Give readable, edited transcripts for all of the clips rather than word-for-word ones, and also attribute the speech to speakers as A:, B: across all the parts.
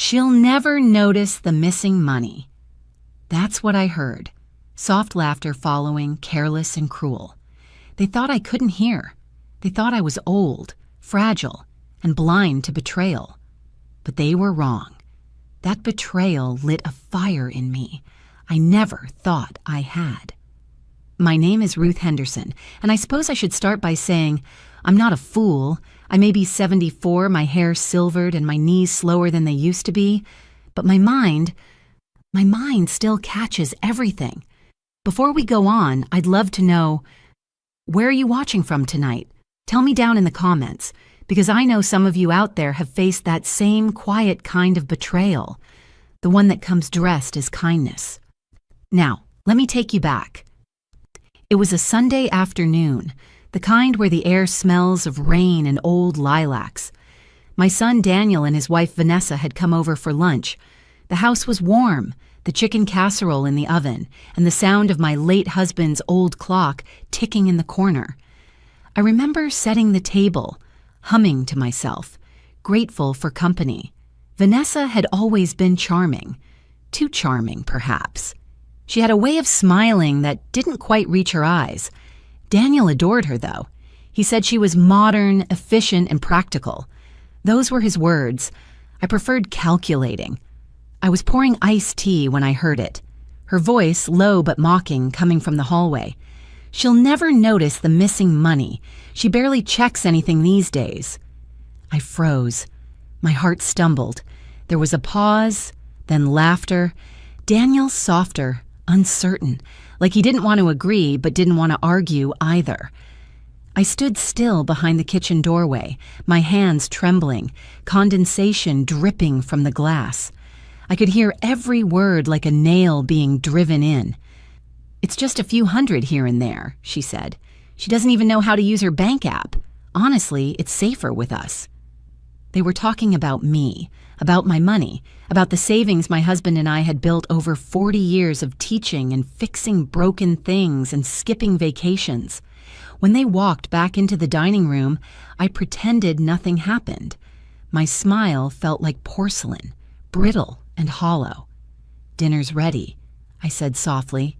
A: She'll never notice the missing money. That's what I heard. Soft laughter following, careless and cruel. They thought I couldn't hear. They thought I was old, fragile, and blind to betrayal. But they were wrong. That betrayal lit a fire in me I never thought I had. My name is Ruth Henderson, and I suppose I should start by saying I'm not a fool. I may be 74, my hair silvered, and my knees slower than they used to be, but my mind still catches everything. Before we go on, I'd love to know, where are you watching from tonight? Tell me down in the comments, because I know some of you out there have faced that same quiet kind of betrayal, the one that comes dressed as kindness. Now, let me take you back. It was a Sunday afternoon, the kind where the air smells of rain and old lilacs. My son Daniel and his wife Vanessa had come over for lunch. The house was warm, the chicken casserole in the oven, and the sound of my late husband's old clock ticking in the corner. I remember setting the table, humming to myself, grateful for company. Vanessa had always been charming, too charming perhaps. She had a way of smiling that didn't quite reach her eyes. Daniel adored her, though. He said she was modern, efficient, and practical. Those were his words. I preferred calculating. I was pouring iced tea when I heard it. Her voice, low but mocking, coming from the hallway. She'll never notice the missing money. She barely checks anything these days. I froze. My heart stumbled. There was a pause, then laughter. Daniel softer, uncertain, like he didn't want to agree but didn't want to argue either. I stood still behind the kitchen doorway, my hands trembling, condensation dripping from the glass. I could hear every word like a nail being driven in. "It's just a few hundred here and there," she said. "She doesn't even know how to use her bank app. Honestly, it's safer with us." They were talking about me, about my money, about the savings my husband and I had built over 40 years of teaching and fixing broken things and skipping vacations. When they walked back into the dining room, I pretended nothing happened. My smile felt like porcelain, brittle and hollow. "Dinner's ready," I said softly.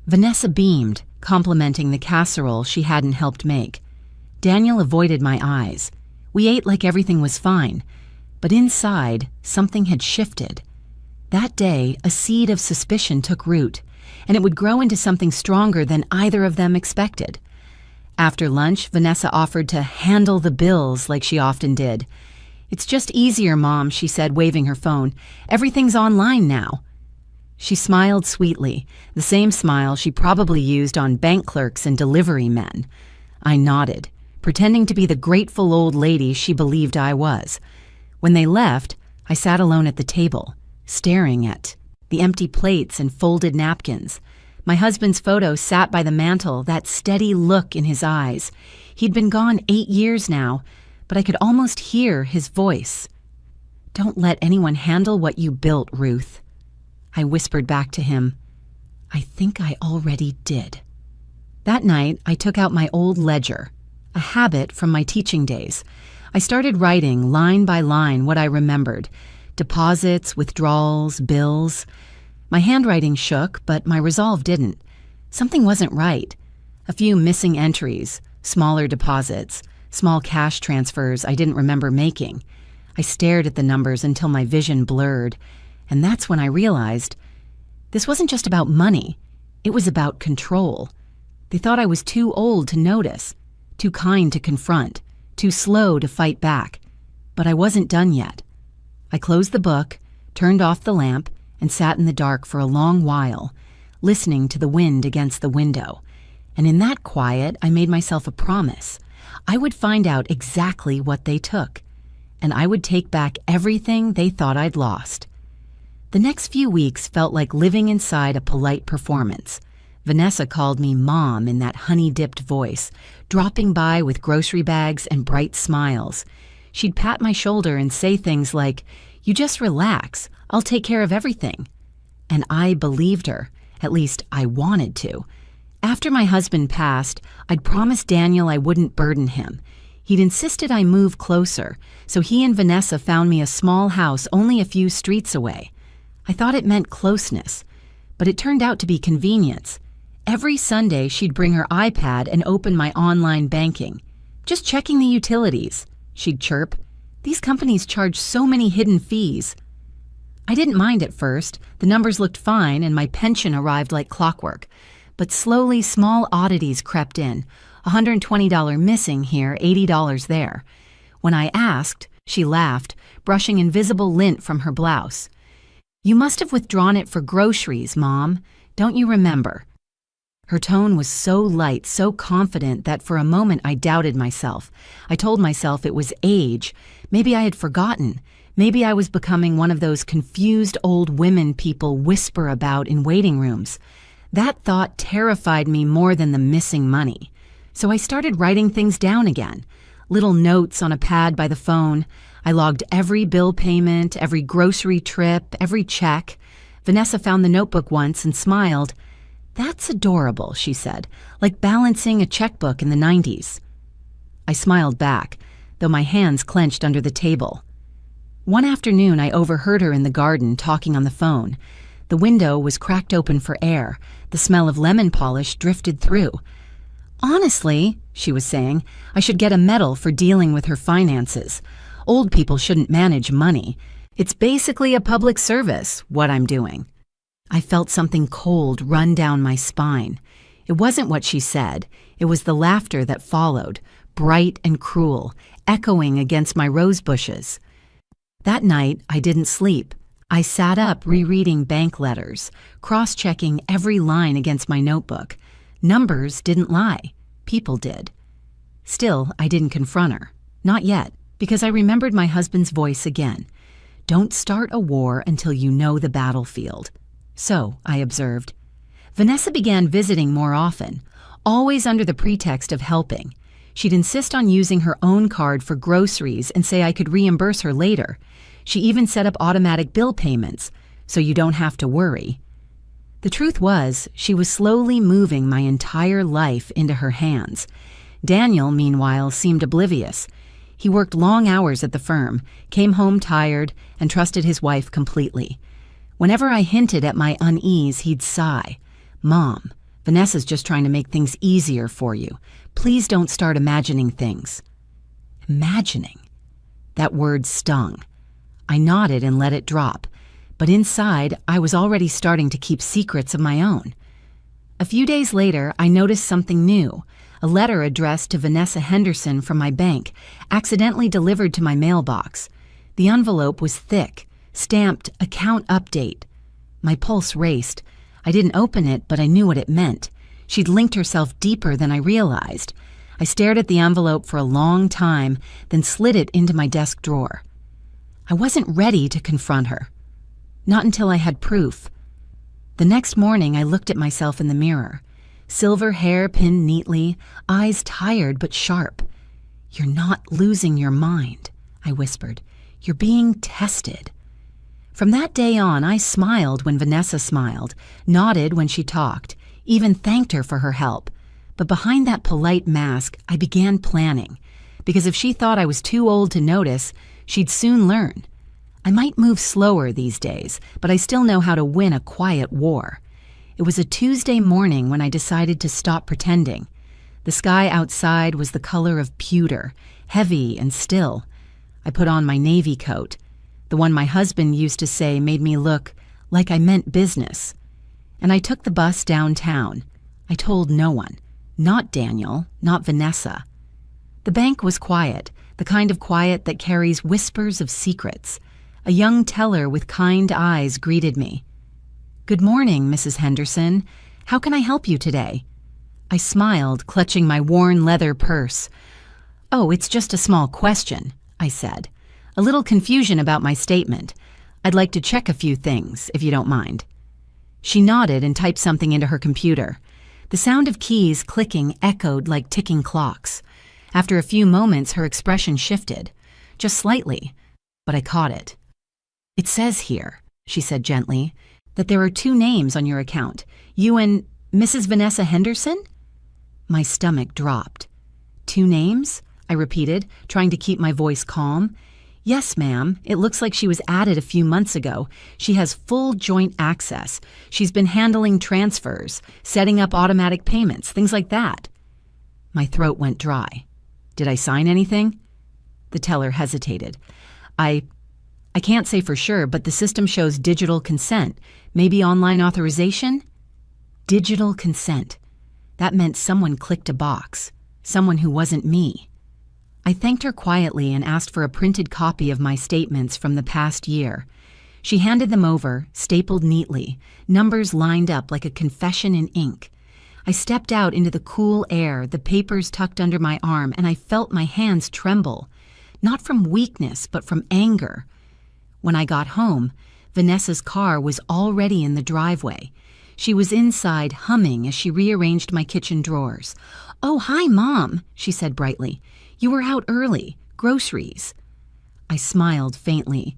A: Vanessa beamed, complimenting the casserole she hadn't helped make. Daniel avoided my eyes. We ate like everything was fine, but inside, something had shifted. That day, a seed of suspicion took root, and it would grow into something stronger than either of them expected. After lunch, Vanessa offered to handle the bills like she often did. "It's just easier, Mom," she said, waving her phone. "Everything's online now." She smiled sweetly, the same smile she probably used on bank clerks and delivery men. I nodded, pretending to be the grateful old lady she believed I was. When they left, I sat alone at the table, staring at the empty plates and folded napkins. My husband's photo sat by the mantel, that steady look in his eyes. He'd been gone 8 years now, but I could almost hear his voice. "Don't let anyone handle what you built, Ruth." I whispered back to him, "I think I already did." That night, I took out my old ledger, a habit from my teaching days. I started writing line by line what I remembered, deposits, withdrawals, bills. My handwriting shook, but my resolve didn't. Something wasn't right. A few missing entries, smaller deposits, small cash transfers I didn't remember making. I stared at the numbers until my vision blurred, and that's when I realized this wasn't just about money. It was about control. They thought I was too old to notice, too kind to confront, too slow to fight back. But I wasn't done yet. I closed the book, turned off the lamp, and sat in the dark for a long while, listening to the wind against the window. And in that quiet, I made myself a promise. I would find out exactly what they took, and I would take back everything they thought I'd lost. The next few weeks felt like living inside a polite performance. Vanessa called me Mom in that honey-dipped voice, dropping by with grocery bags and bright smiles. She'd pat my shoulder and say things like, "You just relax, I'll take care of everything." And I believed her, at least I wanted to. After my husband passed, I'd promised Daniel I wouldn't burden him. He'd insisted I move closer, so he and Vanessa found me a small house only a few streets away. I thought it meant closeness, but it turned out to be convenience. Every Sunday, she'd bring her iPad and open my online banking. "Just checking the utilities," she'd chirp. "These companies charge so many hidden fees." I didn't mind at first. The numbers looked fine and my pension arrived like clockwork. But slowly, small oddities crept in. $120 missing here, $80 there. When I asked, she laughed, brushing invisible lint from her blouse. "You must have withdrawn it for groceries, Mom. Don't you remember?" Her tone was so light, so confident that for a moment I doubted myself. I told myself it was age. Maybe I had forgotten. Maybe I was becoming one of those confused old women people whisper about in waiting rooms. That thought terrified me more than the missing money. So I started writing things down again. Little notes on a pad by the phone. I logged every bill payment, every grocery trip, every check. Vanessa found the notebook once and smiled. "That's adorable," she said, "like balancing a checkbook in the 90s. I smiled back, though my hands clenched under the table. One afternoon, I overheard her in the garden talking on the phone. The window was cracked open for air. The smell of lemon polish drifted through. "Honestly," she was saying, "I should get a medal for dealing with her finances. Old people shouldn't manage money. It's basically a public service, what I'm doing." I felt something cold run down my spine. It wasn't what she said. It was the laughter that followed, bright and cruel, echoing against my rose bushes. That night, I didn't sleep. I sat up rereading bank letters, cross-checking every line against my notebook. Numbers didn't lie. People did. Still, I didn't confront her. Not yet, because I remembered my husband's voice again. "Don't start a war until you know the battlefield." So, I observed. Vanessa began visiting more often, always under the pretext of helping. She'd insist on using her own card for groceries and say I could reimburse her later. She even set up automatic bill payments, so you don't have to worry. The truth was, she was slowly moving my entire life into her hands. Daniel, meanwhile, seemed oblivious. He worked long hours at the firm, came home tired, and trusted his wife completely. Whenever I hinted at my unease, he'd sigh. "Mom, Vanessa's just trying to make things easier for you. Please don't start imagining things." Imagining. That word stung. I nodded and let it drop, but inside, I was already starting to keep secrets of my own. A few days later, I noticed something new. A letter addressed to Vanessa Henderson from my bank, accidentally delivered to my mailbox. The envelope was thick, stamped "Account Update." My pulse raced. I didn't open it, but I knew what it meant. She'd linked herself deeper than I realized. I stared at the envelope for a long time, then slid it into my desk drawer. I wasn't ready to confront her. Not until I had proof. The next morning, I looked at myself in the mirror. Silver hair pinned neatly, eyes tired but sharp. "You're not losing your mind," I whispered. "You're being tested." From that day on, I smiled when Vanessa smiled, nodded when she talked, even thanked her for her help. But behind that polite mask, I began planning. Because if she thought I was too old to notice, she'd soon learn. I might move slower these days, but I still know how to win a quiet war. It was a Tuesday morning when I decided to stop pretending. The sky outside was the color of pewter, heavy and still. I put on my navy coat. The one my husband used to say made me look like I meant business. And I took the bus downtown. I told no one. Not Daniel, not Vanessa. The bank was quiet, the kind of quiet that carries whispers of secrets. A young teller with kind eyes greeted me. "Good morning, Mrs. Henderson. How can I help you today?" I smiled, clutching my worn leather purse. "Oh, it's just a small question," I said. "A little confusion about my statement. I'd like to check a few things, if you don't mind." She nodded and typed something into her computer. The sound of keys clicking echoed like ticking clocks. After a few moments, her expression shifted. Just slightly, but I caught it. "It says here," she said gently, "that there are 2 names on your account. You and Mrs. Vanessa Henderson?" My stomach dropped. 2 names? I repeated, trying to keep my voice calm. Yes, ma'am. It looks like she was added a few months ago. She has full joint access. She's been handling transfers, setting up automatic payments, things like that. My throat went dry. Did I sign anything? The teller hesitated. I can't say for sure, but the system shows digital consent. Maybe online authorization? Digital consent. That meant someone clicked a box. Someone who wasn't me. I thanked her quietly and asked for a printed copy of my statements from the past year. She handed them over, stapled neatly, numbers lined up like a confession in ink. I stepped out into the cool air, the papers tucked under my arm, and I felt my hands tremble. Not from weakness, but from anger. When I got home, Vanessa's car was already in the driveway. She was inside, humming as she rearranged my kitchen drawers. "Oh, hi, Mom," she said brightly. "You were out early. Groceries." I smiled faintly.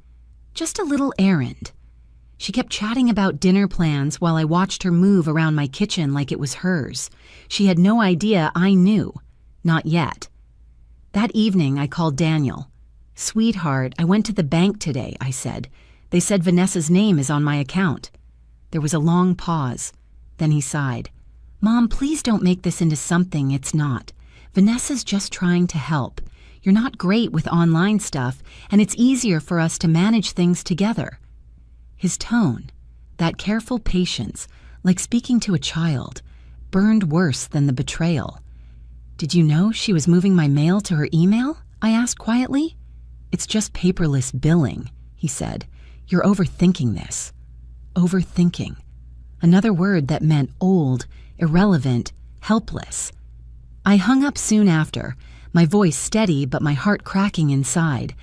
A: "Just a little errand." She kept chatting about dinner plans while I watched her move around my kitchen like it was hers. She had no idea I knew. Not yet. That evening, I called Daniel. "Sweetheart, I went to the bank today," I said. "They said Vanessa's name is on my account." There was a long pause. Then he sighed. "Mom, please don't make this into something it's not. Vanessa's just trying to help. You're not great with online stuff, and it's easier for us to manage things together." His tone, that careful patience, like speaking to a child, burned worse than the betrayal. "Did you know she was moving my mail to her email?" I asked quietly. "It's just paperless billing," he said. "You're overthinking this." Overthinking. Another word that meant old, irrelevant, helpless. I hung up soon after, my voice steady but my heart cracking inside.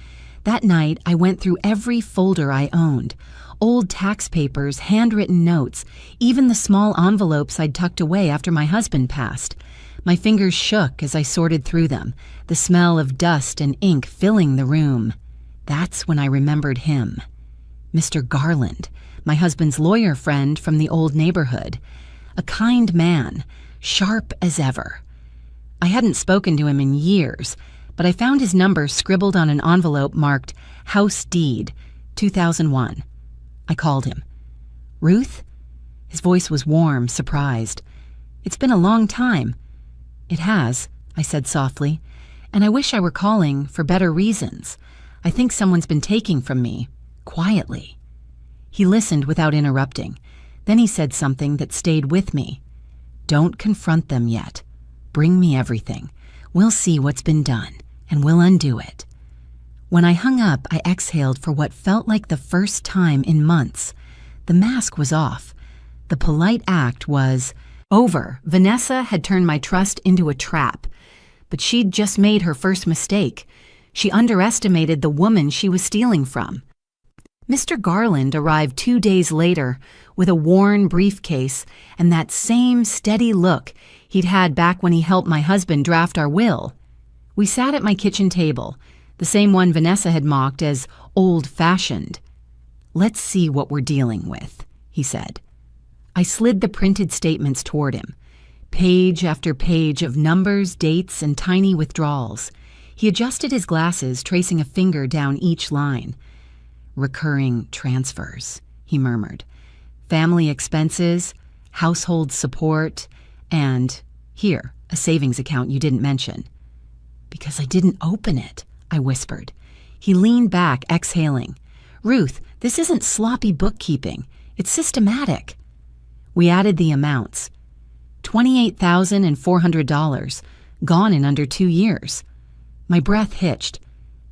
A: That night, I went through every folder I owned. Old tax papers, handwritten notes, even the small envelopes I'd tucked away after my husband passed. My fingers shook as I sorted through them, the smell of dust and ink filling the room. That's when I remembered him. Mr. Garland, my husband's lawyer friend from the old neighborhood. A kind man, sharp as ever. I hadn't spoken to him in years, but I found his number scribbled on an envelope marked House Deed, 2001. I called him. "Ruth?" His voice was warm, surprised. "It's been a long time." "It has," I said softly, "and I wish I were calling for better reasons. I think someone's been taking from me, quietly." He listened without interrupting. Then he said something that stayed with me. "Don't confront them yet. Bring me everything. We'll see what's been done, and we'll undo it." When I hung up, I exhaled for what felt like the first time in months. The mask was off. The polite act was over. Vanessa had turned my trust into a trap. But she'd just made her first mistake. She underestimated the woman she was stealing from. Mr. Garland arrived 2 days later with a worn briefcase and that same steady look he'd had back when he helped my husband draft our will. We sat at my kitchen table, the same one Vanessa had mocked as old-fashioned. "Let's see what we're dealing with," he said. I slid the printed statements toward him. Page after page of numbers, dates, and tiny withdrawals. He adjusted his glasses, tracing a finger down each line. "Recurring transfers," he murmured. "Family expenses, household support, and, here, a savings account you didn't mention." "Because I didn't open it," I whispered. He leaned back, exhaling. "Ruth, this isn't sloppy bookkeeping. It's systematic." We added the amounts. $28,400, gone in under 2 years. My breath hitched.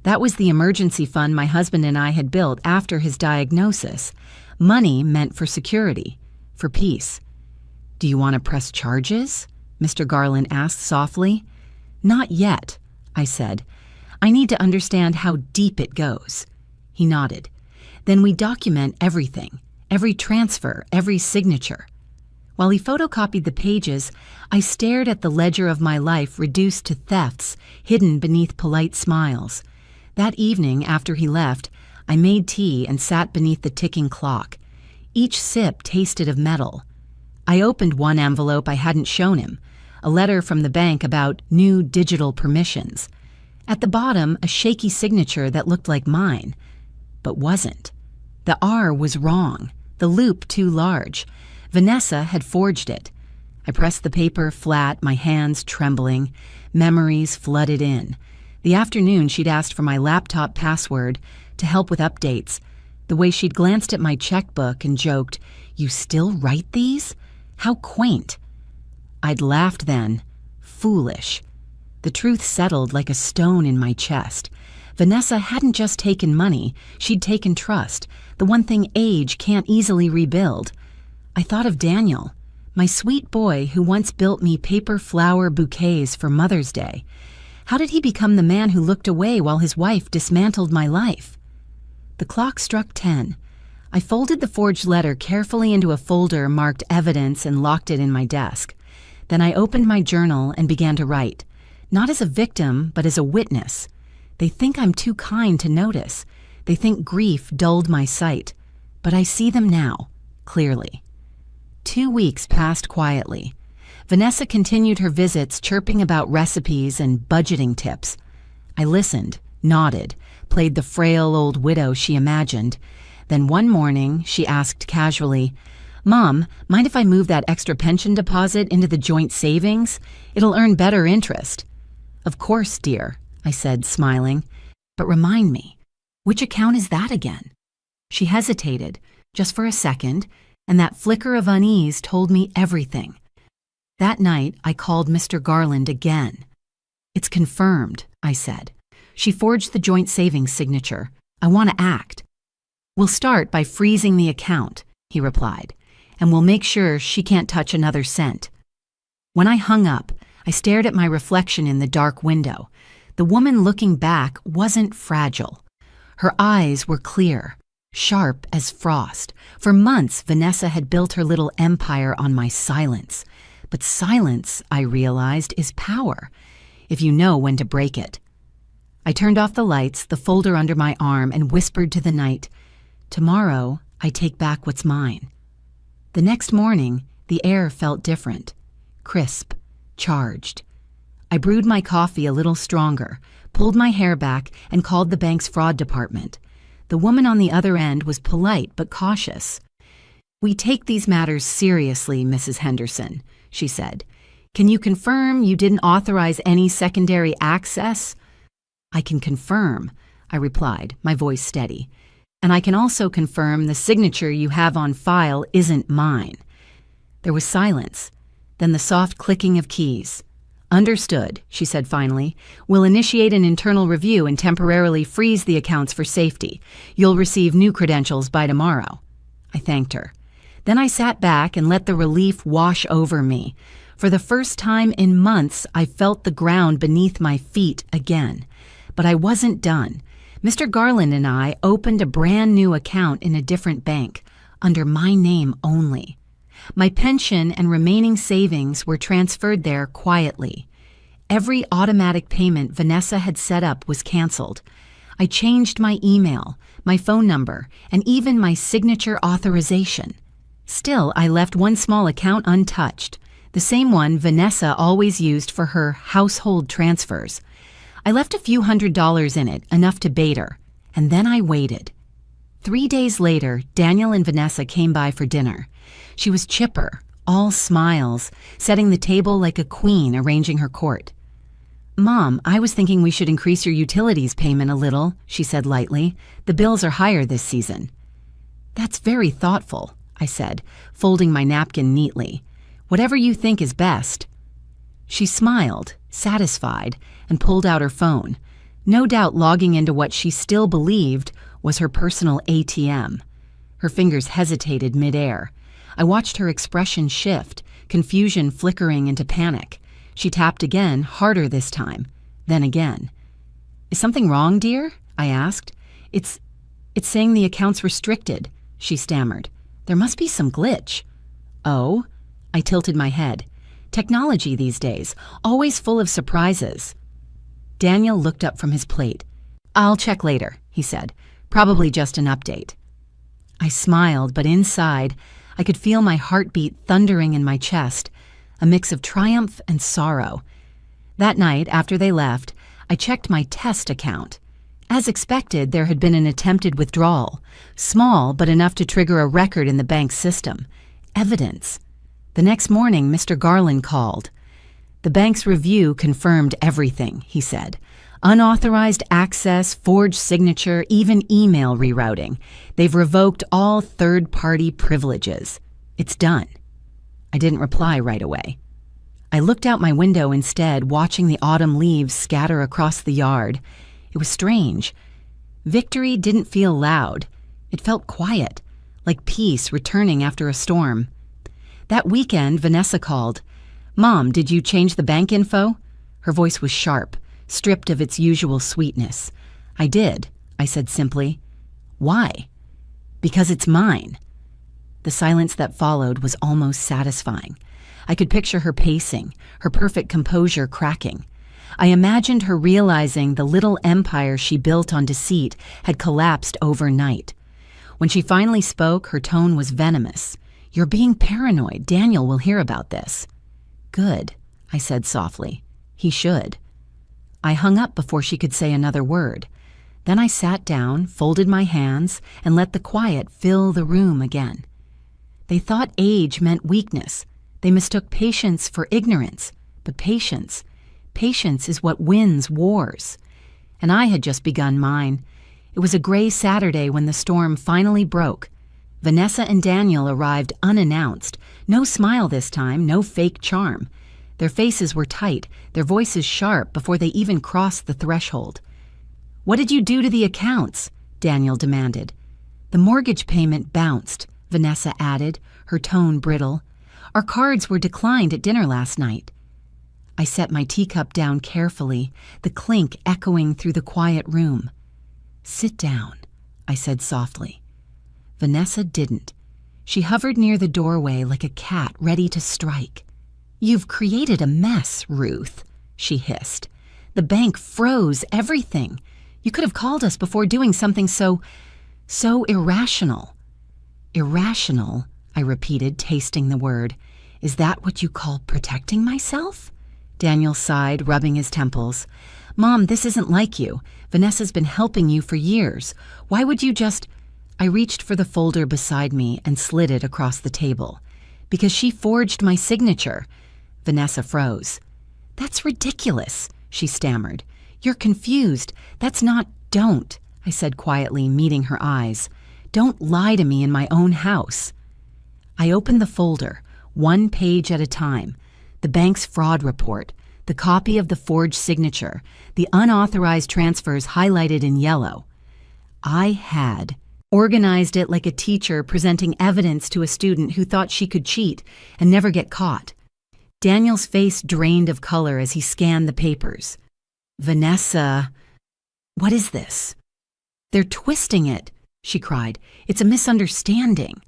A: That was the emergency fund my husband and I had built after his diagnosis. Money meant for security, for peace. "Do you want to press charges?" Mr. Garland asked softly. "Not yet," I said. "I need to understand how deep it goes." He nodded. "Then we document everything, every transfer, every signature." While he photocopied the pages, I stared at the ledger of my life reduced to thefts hidden beneath polite smiles. That evening, after he left, I made tea and sat beneath the ticking clock. Each sip tasted of metal. I opened one envelope I hadn't shown him, a letter from the bank about new digital permissions. At the bottom, a shaky signature that looked like mine, but wasn't. The R was wrong, the loop too large. Vanessa had forged it. I pressed the paper flat, my hands trembling. Memories flooded in. The afternoon she'd asked for my laptop password to help with updates. The way she'd glanced at my checkbook and joked, "You still write these? How quaint." I'd laughed then. Foolish. The truth settled like a stone in my chest. Vanessa hadn't just taken money, she'd taken trust, the one thing age can't easily rebuild. I thought of Daniel, my sweet boy who once built me paper flower bouquets for Mother's Day. How did he become the man who looked away while his wife dismantled my life? The clock struck 10. I folded the forged letter carefully into a folder marked evidence and locked it in my desk. Then I opened my journal and began to write, not as a victim, but as a witness. They think I'm too kind to notice. They think grief dulled my sight. But I see them now, clearly. 2 weeks passed quietly. Vanessa continued her visits, chirping about recipes and budgeting tips. I listened, nodded, played the frail old widow she imagined. Then one morning, she asked casually, "Mom, mind if I move that extra pension deposit into the joint savings? It'll earn better interest." "Of course, dear," I said, smiling. "But remind me, which account is that again?" She hesitated, just for a second, and that flicker of unease told me everything. That night, I called Mr. Garland again. "It's confirmed," I said. "She forged the joint savings signature. I want to act." "We'll start by freezing the account," he replied, "and we'll make sure she can't touch another cent." When I hung up, I stared at my reflection in the dark window. The woman looking back wasn't fragile. Her eyes were clear, sharp as frost. For months, Vanessa had built her little empire on my silence. But silence, I realized, is power, if you know when to break it. I turned off the lights, the folder under my arm, and whispered to the night, "Tomorrow, I take back what's mine." The next morning, the air felt different, crisp, charged. I brewed my coffee a little stronger, pulled my hair back, and called the bank's fraud department. The woman on the other end was polite but cautious. "We take these matters seriously, Mrs. Henderson," she said. "Can you confirm you didn't authorize any secondary access?" "I can confirm," I replied, my voice steady. "And I can also confirm the signature you have on file isn't mine." There was silence, then the soft clicking of keys. "Understood," she said finally. "We'll initiate an internal review and temporarily freeze the accounts for safety. You'll receive new credentials by tomorrow." I thanked her. Then I sat back and let the relief wash over me. For the first time in months, I felt the ground beneath my feet again. But I wasn't done. Mr. Garland and I opened a brand new account in a different bank, under my name only. My pension and remaining savings were transferred there quietly. Every automatic payment Vanessa had set up was canceled. I changed my email, my phone number, and even my signature authorization. Still, I left one small account untouched, the same one Vanessa always used for her household transfers. I left a few $100s in it, enough to bait her, and then I waited. 3 days later, Daniel and Vanessa came by for dinner. She was chipper, all smiles, setting the table like a queen arranging her court. "Mom, I was thinking we should increase your utilities payment a little," she said lightly. "The bills are higher this season." "That's very thoughtful," I said, folding my napkin neatly. "Whatever you think is best." She smiled, satisfied, and pulled out her phone, no doubt logging into what she still believed was her personal ATM. Her fingers hesitated midair. I watched her expression shift, confusion flickering into panic. She tapped again, harder this time, then again. "Is something wrong, dear?" I asked. It's saying the account's restricted," she stammered. "There must be some glitch." "Oh?" I tilted my head. Technology these days, always full of surprises. Daniel looked up from his plate. "I'll check later," he said. "Probably just an update." I smiled, but inside, I could feel my heartbeat thundering in my chest, a mix of triumph and sorrow. That night, after they left, I checked my test account. As expected, there had been an attempted withdrawal, small but enough to trigger a record in the bank's system. Evidence. The next morning, Mr. Garland called. The bank's review confirmed everything, he said. Unauthorized access, forged signature, even email rerouting. They've revoked all third-party privileges. It's done. I didn't reply right away. I looked out my window instead, watching the autumn leaves scatter across the yard. It was strange. Victory didn't feel loud. It felt quiet, like peace returning after a storm. That weekend, Vanessa called. "Mom, did you change the bank info?" Her voice was sharp, stripped of its usual sweetness. "I did," I said simply. "Why?" "Because it's mine." The silence that followed was almost satisfying. I could picture her pacing, her perfect composure cracking. I imagined her realizing the little empire she built on deceit had collapsed overnight. When she finally spoke, her tone was venomous. "You're being paranoid. Daniel will hear about this." "Good," I said softly. "He should." I hung up before she could say another word. Then I sat down, folded my hands, and let the quiet fill the room again. They thought age meant weakness. They mistook patience for ignorance. But patience is what wins wars. And I had just begun mine. It was a gray Saturday when the storm finally broke. Vanessa and Daniel arrived unannounced. No smile this time, no fake charm. Their faces were tight, their voices sharp before they even crossed the threshold. "What did you do to the accounts?" Daniel demanded. "The mortgage payment bounced," Vanessa added, her tone brittle. "Our cards were declined at dinner last night." I set my teacup down carefully, the clink echoing through the quiet room. "Sit down," I said softly. Vanessa didn't. She hovered near the doorway like a cat ready to strike. "You've created a mess, Ruth," she hissed. "The bank froze everything. You could have called us before doing something so irrational." "Irrational," I repeated, tasting the word. "Is that what you call protecting myself?" Daniel sighed, rubbing his temples. "Mom, this isn't like you. Vanessa's been helping you for years. Why would you just—" I reached for the folder beside me and slid it across the table. "Because she forged my signature." Vanessa froze. "That's ridiculous," she stammered. "You're confused. That's not—" "Don't," I said quietly, meeting her eyes. "Don't lie to me in my own house." I opened the folder, one page at a time. The bank's fraud report, the copy of the forged signature, the unauthorized transfers highlighted in yellow. I had organized it like a teacher presenting evidence to a student who thought she could cheat and never get caught. Daniel's face drained of color as he scanned the papers. "Vanessa, what is this?" "They're twisting it," she cried. "It's a misunderstanding."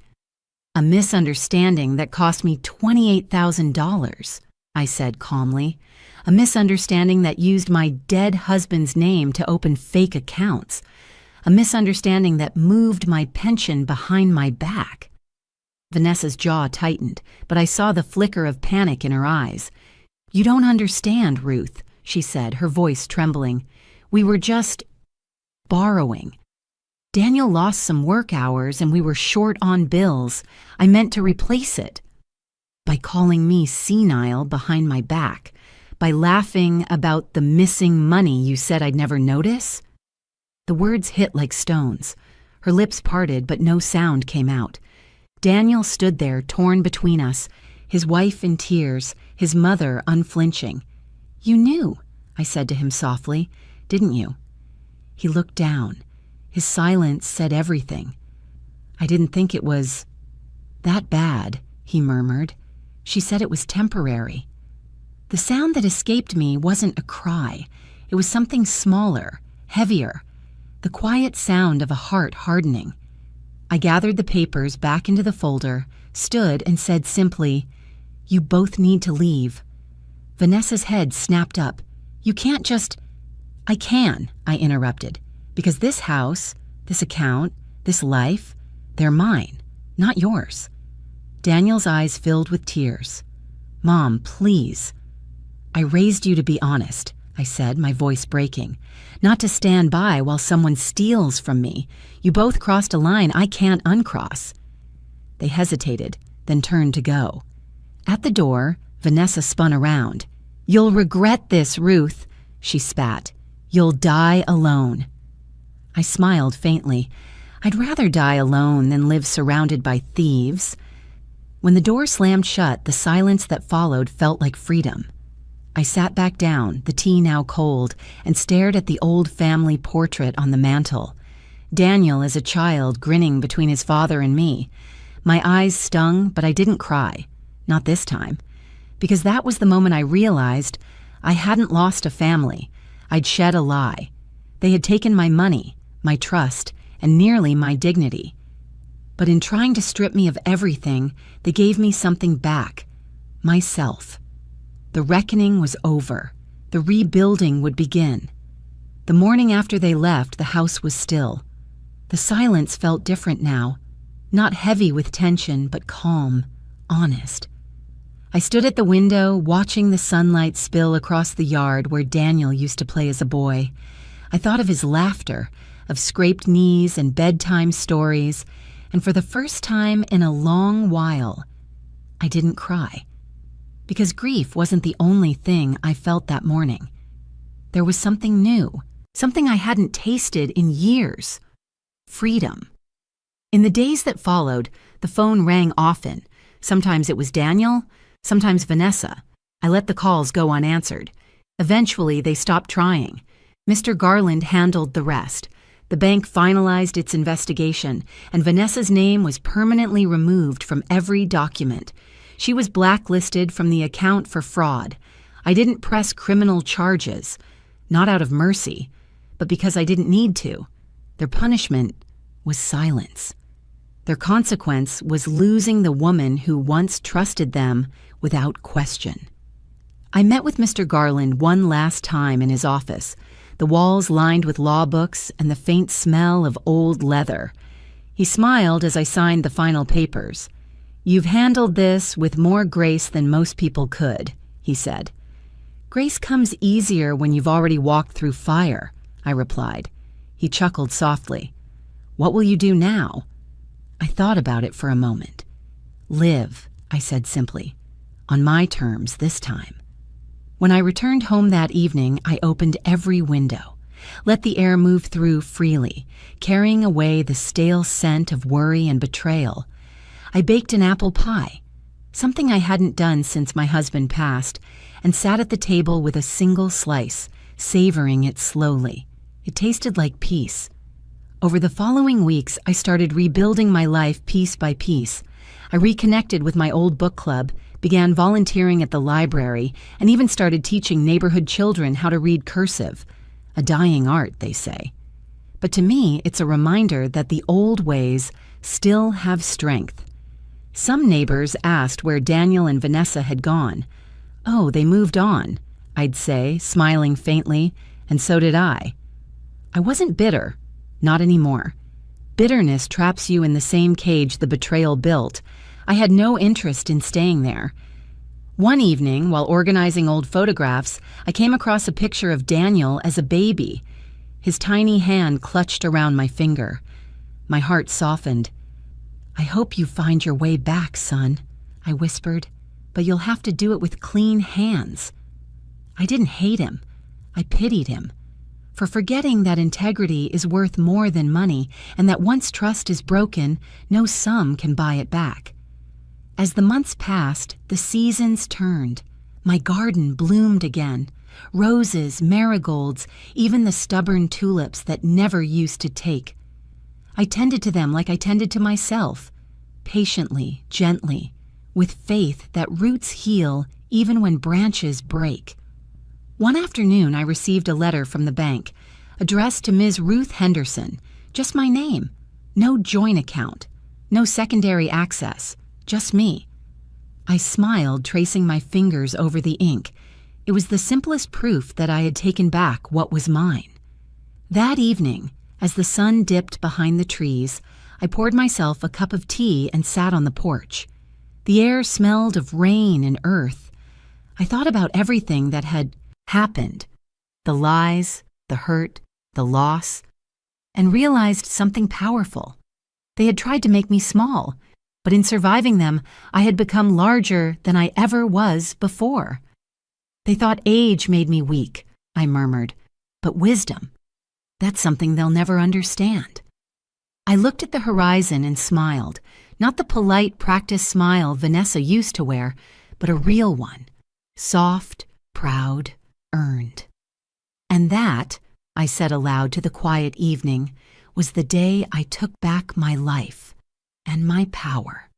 A: "A misunderstanding that cost me $28,000, I said calmly. "A misunderstanding that used my dead husband's name to open fake accounts. A misunderstanding that moved my pension behind my back." Vanessa's jaw tightened, but I saw the flicker of panic in her eyes. "You don't understand, Ruth," she said, her voice trembling. "We were just borrowing. Daniel lost some work hours and we were short on bills. I meant to replace it. By calling me senile behind my back, by laughing about the missing money you said I'd never notice." The words hit like stones. Her lips parted, but no sound came out. Daniel stood there, torn between us, his wife in tears, his mother unflinching. "You knew," I said to him softly, "didn't you?" He looked down. His silence said everything. "I didn't think it was that bad," he murmured. "She said it was temporary." The sound that escaped me wasn't a cry. It was something smaller, heavier, the quiet sound of a heart hardening. I gathered the papers back into the folder, stood and said simply, "You both need to leave." Vanessa's head snapped up. "You can't just—" "I can," I interrupted, "because this house, this account, this life, they're mine, not yours." Daniel's eyes filled with tears. "Mom, please." "I raised you to be honest. I said, my voice breaking. Not to stand by while someone steals from me. You both crossed a line I can't uncross. They hesitated, then turned to go. At the door, Vanessa spun around. You'll regret this, Ruth, she spat. You'll die alone. I smiled faintly. I'd rather die alone than live surrounded by thieves. When the door slammed shut, the silence that followed felt like freedom. I sat back down, the tea now cold, and stared at the old family portrait on the mantel. Daniel as a child grinning between his father and me. My eyes stung, but I didn't cry. Not this time. Because that was the moment I realized I hadn't lost a family. I'd shed a lie. They had taken my money, my trust, and nearly my dignity. But in trying to strip me of everything, they gave me something back. Myself. The reckoning was over. The rebuilding would begin. The morning after they left, the house was still. The silence felt different now. Not heavy with tension, but calm, honest. I stood at the window, watching the sunlight spill across the yard where Daniel used to play as a boy. I thought of his laughter, of scraped knees and bedtime stories, and for the first time in a long while, I didn't cry. Because grief wasn't the only thing I felt that morning. There was something new, something I hadn't tasted in years. Freedom. In the days that followed, the phone rang often. Sometimes it was Daniel, sometimes Vanessa. I let the calls go unanswered. Eventually, they stopped trying. Mr. Garland handled the rest. The bank finalized its investigation, and Vanessa's name was permanently removed from every document. She was blacklisted from the account for fraud. I didn't press criminal charges, not out of mercy, but because I didn't need to. Their punishment was silence. Their consequence was losing the woman who once trusted them without question. I met with Mr. Garland one last time in his office, the walls lined with law books and the faint smell of old leather. He smiled as I signed the final papers. You've handled this with more grace than most people could, he said. Grace comes easier when you've already walked through fire, I replied. He chuckled softly. What will you do now? I thought about it for a moment. Live, I said simply. On my terms this time. When I returned home that evening, I opened every window, let the air move through freely, carrying away the stale scent of worry and betrayal. I baked an apple pie, something I hadn't done since my husband passed, and sat at the table with a single slice, savoring it slowly. It tasted like peace. Over the following weeks, I started rebuilding my life piece by piece. I reconnected with my old book club, began volunteering at the library, and even started teaching neighborhood children how to read cursive. A dying art, they say. But to me, it's a reminder that the old ways still have strength. Some neighbors asked where Daniel and Vanessa had gone. Oh, they moved on, I'd say, smiling faintly, and so did I. I wasn't bitter, not anymore. Bitterness traps you in the same cage the betrayal built. I had no interest in staying there. One evening, while organizing old photographs, I came across a picture of Daniel as a baby. His tiny hand clutched around my finger. My heart softened. I hope you find your way back, son, I whispered, but you'll have to do it with clean hands. I didn't hate him. I pitied him. For forgetting that integrity is worth more than money and that once trust is broken, no sum can buy it back. As the months passed, the seasons turned. My garden bloomed again. Roses, marigolds, even the stubborn tulips that never used to take. I tended to them like I tended to myself, patiently, gently, with faith that roots heal even when branches break. One afternoon, I received a letter from the bank, addressed to Ms. Ruth Henderson, just my name, no joint account, no secondary access, just me. I smiled, tracing my fingers over the ink. It was the simplest proof that I had taken back what was mine. That evening, as the sun dipped behind the trees, I poured myself a cup of tea and sat on the porch. The air smelled of rain and earth. I thought about everything that had happened, the lies, the hurt, the loss, and realized something powerful. They had tried to make me small, but in surviving them, I had become larger than I ever was before. They thought age made me weak, I murmured, but wisdom, that's something they'll never understand. I looked at the horizon and smiled, not the polite practice smile Vanessa used to wear, but a real one, soft, proud, earned. And that, I said aloud to the quiet evening, was the day I took back my life and my power.